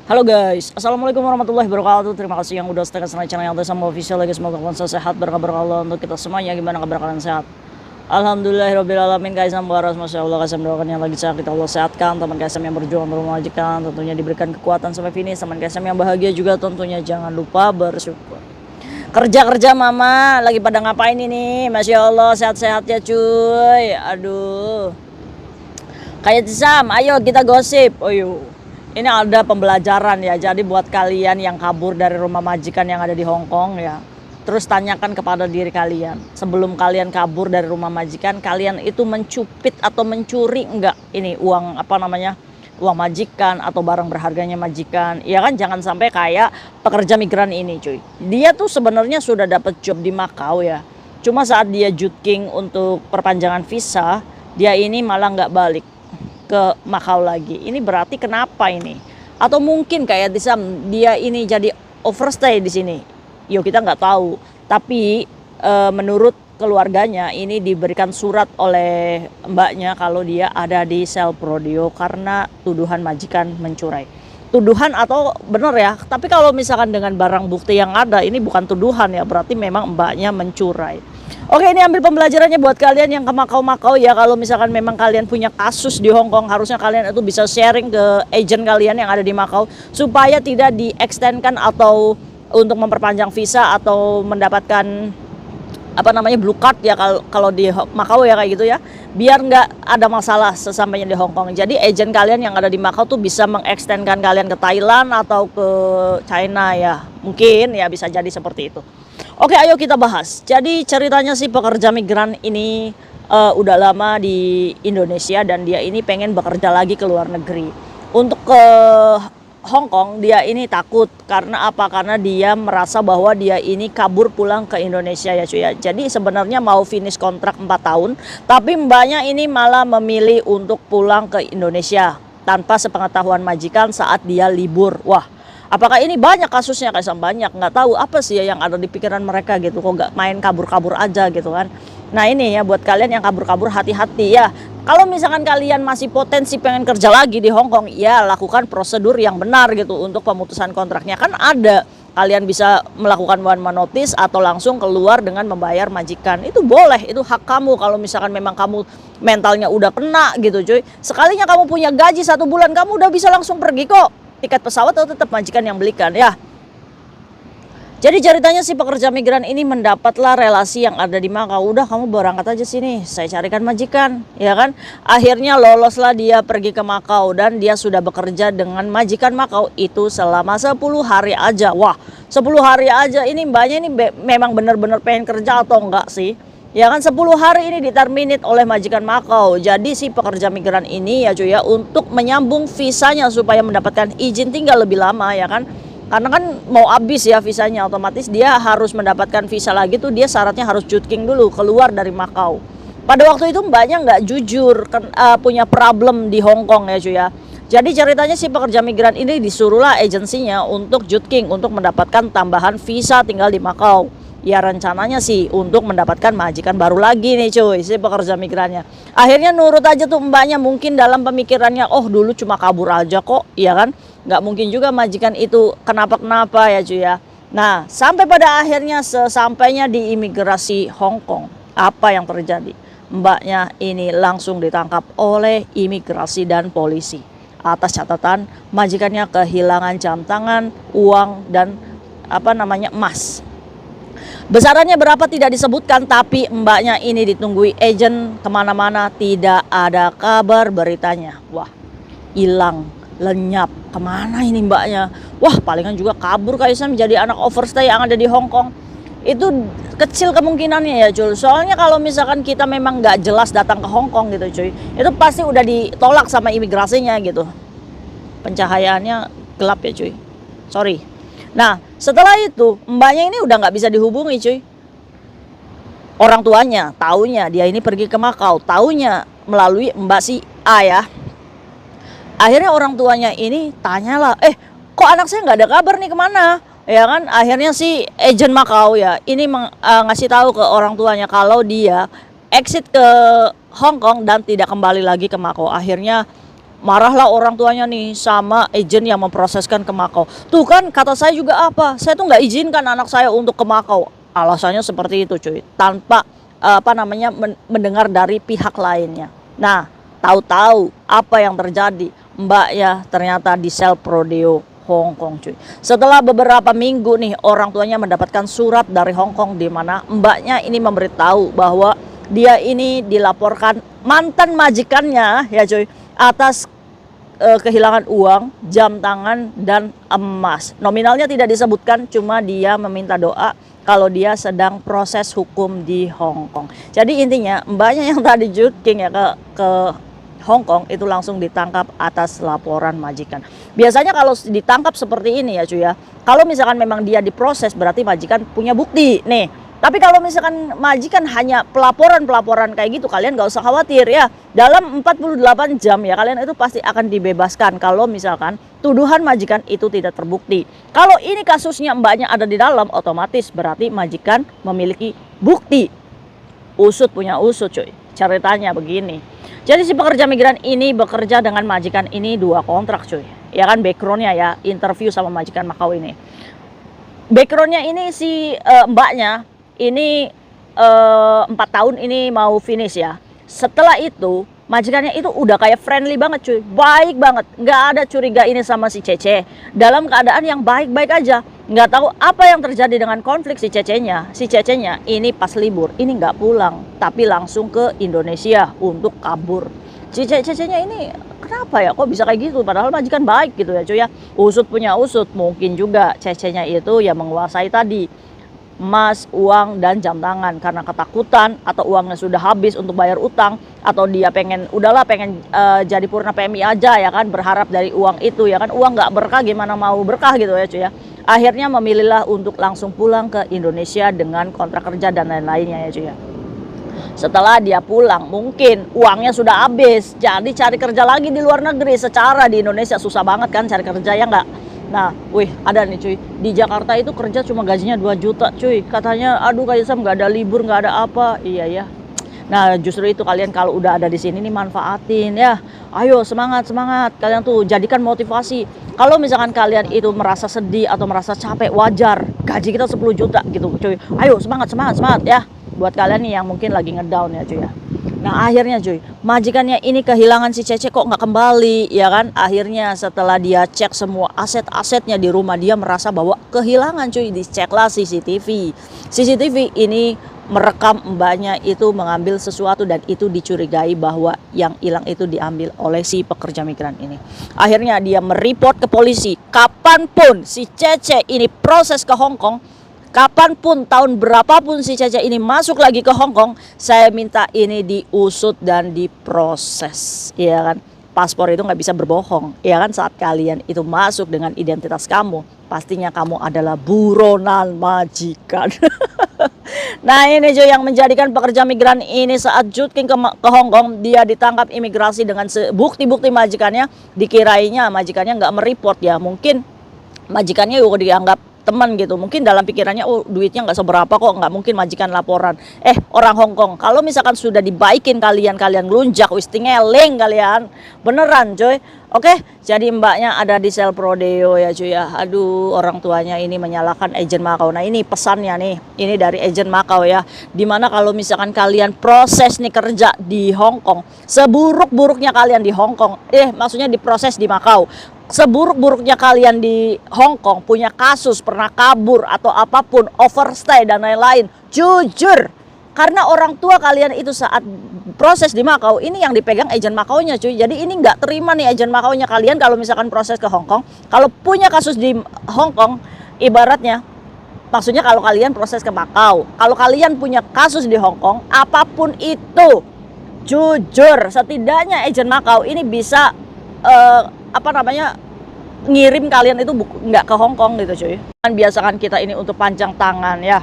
Halo guys, assalamualaikum warahmatullahi wabarakatuh. Terima kasih yang udah setelah channel yang sama official lagi. Semoga kalian sehat, berkabar Allah untuk kita semuanya. Gimana kabar kalian, sehat? Alhamdulillahirobbilalamin guys. Waras, masya Allah guys. Mendoakan yang lagi sakit Allah sehatkan. Teman guys yang berjuang bermajikan tentunya diberikan kekuatan sampai finish. Teman guys yang bahagia juga tentunya jangan lupa bersyukur. Kerja mama lagi pada ngapain ini? Masya Allah sehat-sehat ya cuy. Aduh. Kayak Sam, ayo kita gosip. Ini ada pembelajaran ya, jadi buat kalian yang kabur dari rumah majikan yang ada di Hong Kong ya, terus tanyakan kepada diri kalian, sebelum kalian kabur dari rumah majikan, kalian itu mencupit atau mencuri enggak ini uang uang majikan atau barang berharganya majikan, ya kan? Jangan sampai kayak pekerja migran ini cuy, dia tuh sebenarnya sudah dapat job di Macau ya, cuma saat dia jutking untuk perpanjangan visa, dia ini malah nggak balik ke Macau lagi. Ini berarti kenapa ini? Atau mungkin kayak dia ini jadi overstay di sini. Kita nggak tahu. Tapi menurut keluarganya ini diberikan surat oleh mbaknya kalau dia ada di sel Prodio karena tuduhan majikan mencurai. Tuduhan atau benar ya? Tapi kalau misalkan dengan barang bukti yang ada, ini bukan tuduhan ya, berarti memang mbaknya mencurai. Oke, ini ambil pembelajarannya buat kalian yang ke Macau ya. Kalau misalkan memang kalian punya kasus di Hong Kong, harusnya kalian itu bisa sharing ke agent kalian yang ada di Macau supaya tidak di-extendkan atau untuk memperpanjang visa atau mendapatkan blue card ya kalau di Macau ya, kayak gitu ya. Biar nggak ada masalah sesampainya di Hong Kong. Jadi agent kalian yang ada di Macau tuh bisa mengextendkan kalian ke Thailand atau ke China ya. Mungkin ya bisa jadi seperti itu. Oke, ayo kita bahas. Jadi ceritanya si pekerja migran ini udah lama di Indonesia dan dia ini pengen bekerja lagi ke luar negeri. Untuk ke Hong Kong dia ini takut karena apa? Karena dia merasa bahwa dia ini kabur pulang ke Indonesia ya cuy ya. Jadi sebenarnya mau finish kontrak 4 tahun, tapi mbaknya ini malah memilih untuk pulang ke Indonesia tanpa sepengetahuan majikan saat dia libur. Wah, apakah ini banyak kasusnya? Kayak banyak, nggak tahu apa sih ya yang ada di pikiran mereka gitu, kok nggak main kabur-kabur aja gitu kan. Nah ini ya buat kalian yang kabur-kabur, hati-hati ya. Kalau misalkan kalian masih potensi pengen kerja lagi di Hong Kong, ya lakukan prosedur yang benar gitu untuk pemutusan kontraknya. Kan ada, kalian bisa melakukan one man notice atau langsung keluar dengan membayar majikan. Itu boleh, itu hak kamu kalau misalkan memang kamu mentalnya udah kena gitu cuy. Sekalinya kamu punya gaji 1 bulan, kamu udah bisa langsung pergi kok. Tiket pesawat atau tetap majikan yang belikan ya. Jadi ceritanya si pekerja migran ini mendapatlah relasi yang ada di Macau. Udah, kamu berangkat aja sini, saya carikan majikan ya kan. Akhirnya loloslah dia pergi ke Macau dan dia sudah bekerja dengan majikan Macau itu selama 10 hari aja. Wah, 10 hari aja ini mbaknya ini memang benar-benar pengen kerja atau enggak sih? Ya kan, 10 hari ini diterminate oleh majikan Macau. Jadi si pekerja migran ini ya cuy ya, untuk menyambung visanya supaya mendapatkan izin tinggal lebih lama ya kan. Karena kan mau habis ya visanya, otomatis dia harus mendapatkan visa lagi tuh, dia syaratnya harus jutking dulu keluar dari Macau. Pada waktu itu mbaknya nggak jujur, punya problem di Hong Kong ya cuy ya. Jadi ceritanya si pekerja migran ini disuruhlah agensinya untuk jutking untuk mendapatkan tambahan visa tinggal di Macau. Ya rencananya sih untuk mendapatkan majikan baru lagi nih cuy, si pekerja migrannya. Akhirnya nurut aja tuh mbaknya, mungkin dalam pemikirannya, oh dulu cuma kabur aja kok, ya kan? Nggak mungkin juga majikan itu kenapa-kenapa ya cuy ya. Nah, sampai pada akhirnya sesampainya di imigrasi Hong Kong, apa yang terjadi? Mbaknya ini langsung ditangkap oleh imigrasi dan polisi. Atas catatan majikannya kehilangan jam tangan, uang, dan emas. Besarannya berapa tidak disebutkan, tapi mbaknya ini ditunggui agen kemana-mana, tidak ada kabar beritanya. Wah, hilang, lenyap, kemana ini mbaknya? Wah, palingan juga kabur kayak saya menjadi anak overstay yang ada di Hong Kong. Itu kecil kemungkinannya ya cuy. Soalnya kalau misalkan kita memang nggak jelas datang ke Hong Kong gitu cuy, itu pasti udah ditolak sama imigrasinya gitu. Pencahayaannya gelap ya cuy, sorry. Nah setelah itu mbaknya ini udah nggak bisa dihubungi cuy. Orang tuanya taunya dia ini pergi ke Macau, taunya melalui mbak si A ya. Akhirnya orang tuanya ini tanyalah, kok anak saya nggak ada kabar nih, kemana? Ya kan, akhirnya si agent Macau ya ini ngasih tahu ke orang tuanya kalau dia exit ke Hong Kong dan tidak kembali lagi ke Macau. Akhirnya Marahlah orang tuanya nih sama agen yang memproseskan ke Makau. Tuh kan kata saya juga apa? Saya tuh nggak izinkan anak saya untuk ke Makau. Alasannya seperti itu cuy. Tanpa mendengar dari pihak lainnya. Nah, tahu-tahu apa yang terjadi? Mbaknya ternyata di sel Prodeo Hong Kong cuy. Setelah beberapa minggu nih orang tuanya mendapatkan surat dari Hong Kong di mana mbaknya ini memberitahu bahwa dia ini dilaporkan mantan majikannya ya cuy atas kehilangan uang, jam tangan dan emas. Nominalnya tidak disebutkan, cuma dia meminta doa kalau dia sedang proses hukum di Hong Kong. Jadi intinya mbaknya yang tadi juking ya ke Hong Kong itu langsung ditangkap atas laporan majikan. Biasanya kalau ditangkap seperti ini ya cuy ya, kalau misalkan memang dia diproses berarti majikan punya bukti nih. Tapi kalau misalkan majikan hanya pelaporan kayak gitu, kalian gak usah khawatir ya. Dalam 48 jam ya kalian itu pasti akan dibebaskan kalau misalkan tuduhan majikan itu tidak terbukti. Kalau ini kasusnya mbaknya ada di dalam, otomatis berarti majikan memiliki bukti. Usut punya usut cuy. Ceritanya begini. Jadi si pekerja migran ini bekerja dengan majikan ini 2 kontrak cuy. Ya kan backgroundnya ya, interview sama majikan Makau ini. Backgroundnya ini si mbaknya ini 4 tahun ini mau finish ya. Setelah itu majikannya itu udah kayak friendly banget cuy, baik banget, nggak ada curiga ini sama si Cece. Dalam keadaan yang baik-baik aja. Nggak tahu apa yang terjadi dengan konflik si Cecenya. Si Cecenya ini pas libur ini nggak pulang, tapi langsung ke Indonesia untuk kabur. Si Cecenya ini kenapa ya kok bisa kayak gitu, padahal majikan baik gitu ya cuy ya. Usut punya usut, mungkin juga Cecenya itu ya menguasai tadi emas, uang, dan jam tangan karena ketakutan atau uangnya sudah habis untuk bayar utang, atau dia pengen jadi purna PMI aja ya kan, berharap dari uang itu ya kan, uang nggak berkah gimana mau berkah gitu ya cuy ya. Akhirnya memilihlah untuk langsung pulang ke Indonesia dengan kontrak kerja dan lain-lainnya ya cuy ya. Setelah dia pulang mungkin uangnya sudah habis, jadi cari kerja lagi di luar negeri. Secara di Indonesia susah banget kan cari kerja ya nggak. Nah, wih ada nih cuy, di Jakarta itu kerja cuma gajinya 2 juta cuy. Katanya aduh kayak Sam nggak ada libur, nggak ada apa. Iya ya. Nah justru itu kalian kalau udah ada di sini nih manfaatin ya. Ayo semangat kalian tuh jadikan motivasi. Kalau misalkan kalian itu merasa sedih atau merasa capek, wajar, gaji kita 10 juta gitu cuy. Ayo semangat ya buat kalian nih yang mungkin lagi ngedown ya cuy ya. Nah akhirnya cuy, majikannya ini kehilangan si Cece kok nggak kembali ya kan. Akhirnya setelah dia cek semua aset-asetnya di rumah, dia merasa bahwa kehilangan cuy. Diceklah CCTV ini merekam mbaknya itu mengambil sesuatu dan itu dicurigai bahwa yang hilang itu diambil oleh si pekerja migran ini. Akhirnya dia mereport ke polisi. Kapanpun si Cece ini proses ke Hong Kong, kapanpun, tahun berapapun si Cece ini masuk lagi ke Hong Kong, saya minta ini diusut dan diproses, ya kan. Paspor itu nggak bisa berbohong, ya kan. Saat kalian itu masuk dengan identitas kamu, pastinya kamu adalah buronan majikan. Nah ini cuy yang menjadikan pekerja migran ini saat juking ke Hong Kong, dia ditangkap imigrasi dengan bukti-bukti majikannya. Dikirainya majikannya nggak mereport ya, mungkin majikannya juga dianggap teman gitu, mungkin dalam pikirannya oh duitnya nggak seberapa kok, nggak mungkin majikan laporan. Orang Hong Kong kalau misalkan sudah dibaikin kalian lunjak wis tingeling kalian beneran coy. Oke, jadi mbaknya ada di sel Prodeo ya cuy ya. Aduh orang tuanya ini menyalahkan agen Makau. Nah ini pesannya nih, ini dari agen Makau ya, dimana kalau misalkan kalian proses nih kerja di Hong Kong, seburuk-buruknya kalian di Hong Kong, maksudnya diproses di Makau, seburuk-buruknya kalian di Hong Kong, punya kasus, pernah kabur atau apapun, overstay dan lain-lain, jujur, karena orang tua kalian itu saat proses di Makau, ini yang dipegang agen Makaunya cuy. Jadi ini nggak terima nih agen Makaunya kalian kalau misalkan proses ke Hong Kong. Kalau punya kasus di Hong Kong, ibaratnya, maksudnya kalau kalian proses ke Makau, kalau kalian punya kasus di Hong Kong, apapun itu, jujur, setidaknya agen Makau ini bisa ngirim kalian itu nggak ke Hong Kong gitu cuy. Biasakan kita ini untuk panjang tangan ya.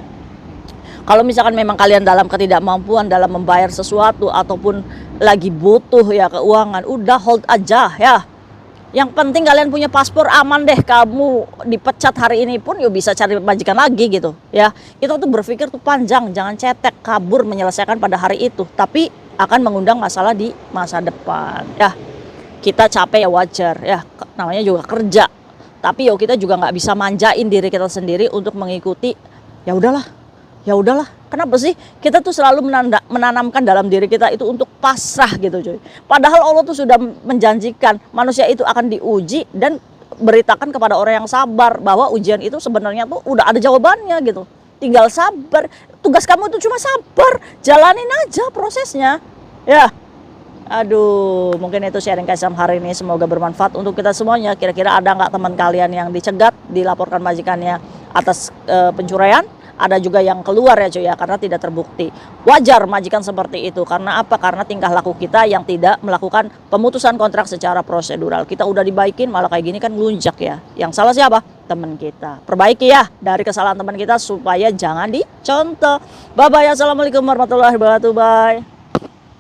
Kalau misalkan memang kalian dalam ketidakmampuan dalam membayar sesuatu ataupun lagi butuh ya keuangan, udah hold aja ya. Yang penting kalian punya paspor, aman deh. Kamu dipecat hari ini pun yuk bisa cari majikan lagi gitu ya. Kita tuh berpikir tuh panjang, jangan cetek kabur menyelesaikan pada hari itu, tapi akan mengundang masalah di masa depan ya. kita capek ya wajar ya, namanya juga kerja. Tapi yo kita juga nggak bisa manjain diri kita sendiri untuk mengikuti. Ya udahlah, ya udahlah. Kenapa sih kita tuh selalu menanamkan dalam diri kita itu untuk pasrah gitu cuy. Padahal Allah tuh sudah menjanjikan manusia itu akan diuji dan beritakan kepada orang yang sabar bahwa ujian itu sebenarnya tuh udah ada jawabannya gitu. Tinggal sabar. Tugas kamu itu cuma sabar, jalanin aja prosesnya. Ya. Aduh, mungkin itu sharing Kaisam hari ini, semoga bermanfaat untuk kita semuanya. Kira-kira ada nggak teman kalian yang dicegat, dilaporkan majikannya atas pencurian? Ada juga yang keluar ya cuy ya, karena tidak terbukti. Wajar majikan seperti itu, karena apa? Karena tingkah laku kita yang tidak melakukan pemutusan kontrak secara prosedural. Kita udah dibaikin, malah kayak gini kan ngelunjak ya. Yang salah siapa? Teman kita. Perbaiki ya dari kesalahan teman kita supaya jangan dicontoh. Bye bye, assalamualaikum warahmatullahi wabarakatuh. Bye.